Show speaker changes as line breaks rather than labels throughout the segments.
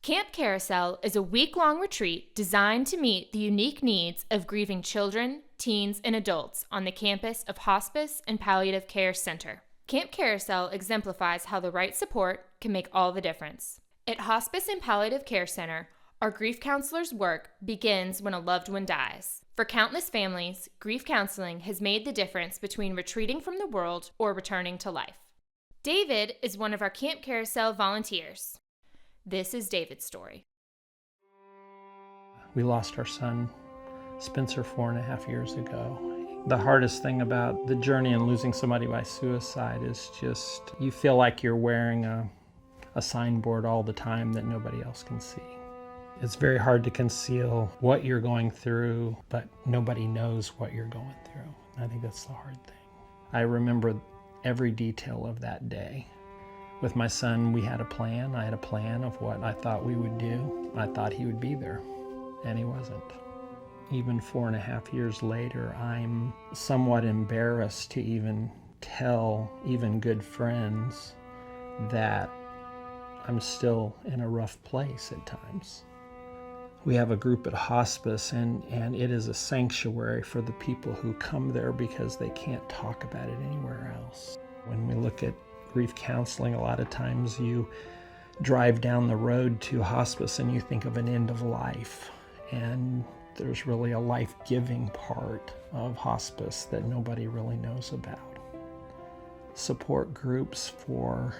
Camp Carousel is a week-long retreat designed to meet the unique needs of grieving children, teens, and adults on the campus of Hospice and Palliative Care Center. Camp Carousel exemplifies how the right support can make all the difference. At Hospice and Palliative Care Center, our grief counselors' work begins when a loved one dies. For countless families, grief counseling has made the difference between retreating from the world or returning to life. David is one of our Camp Carousel volunteers. This is David's story.
We lost our son, Spencer, 4.5 years ago. The hardest thing about the journey and losing somebody by suicide is just you feel like you're wearing a signboard all the time that nobody else can see. It's very hard to conceal what you're going through, but nobody knows what you're going through. I think that's the hard thing. I remember every detail of that day. With my son, we had a plan. I had a plan of what I thought we would do. I thought he would be there, and he wasn't. Even 4.5 years later, I'm somewhat embarrassed to even tell even good friends that I'm still in a rough place at times. We have a group at Hospice, and it is a sanctuary for the people who come there because they can't talk about it anywhere else. When we look at grief counseling, a lot of times you drive down the road to Hospice and you think of an end of life, and there's really a life-giving part of Hospice that nobody really knows about. Support groups for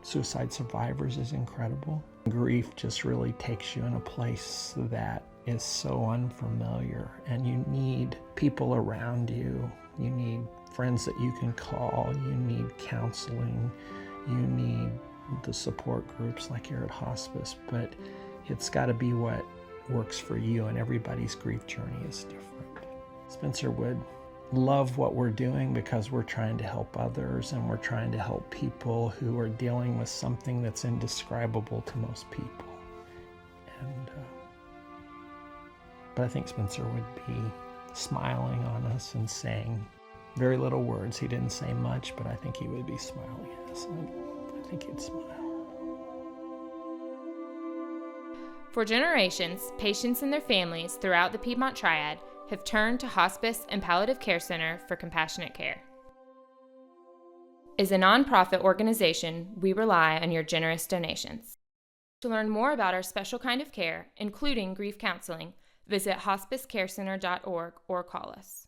suicide survivors is incredible. Grief just really takes you in a place that is so unfamiliar, and you need people around you. You need friends that you can call, you need counseling, you need the support groups like here at Hospice, but it's got to be what works for you, and everybody's grief journey is different. Spencer would love what we're doing because we're trying to help others, and we're trying to help people who are dealing with something that's indescribable to most people. But I think Spencer would be smiling on us and saying very little words. He didn't say much, but I think he would be smiling at us, and I think he'd smile.
For generations, patients and their families throughout the Piedmont Triad have turned to Hospice and Palliative Care Center for compassionate care. As a nonprofit organization, we rely on your generous donations. To learn more about our special kind of care, including grief counseling, visit hospicecarecenter.org or call us.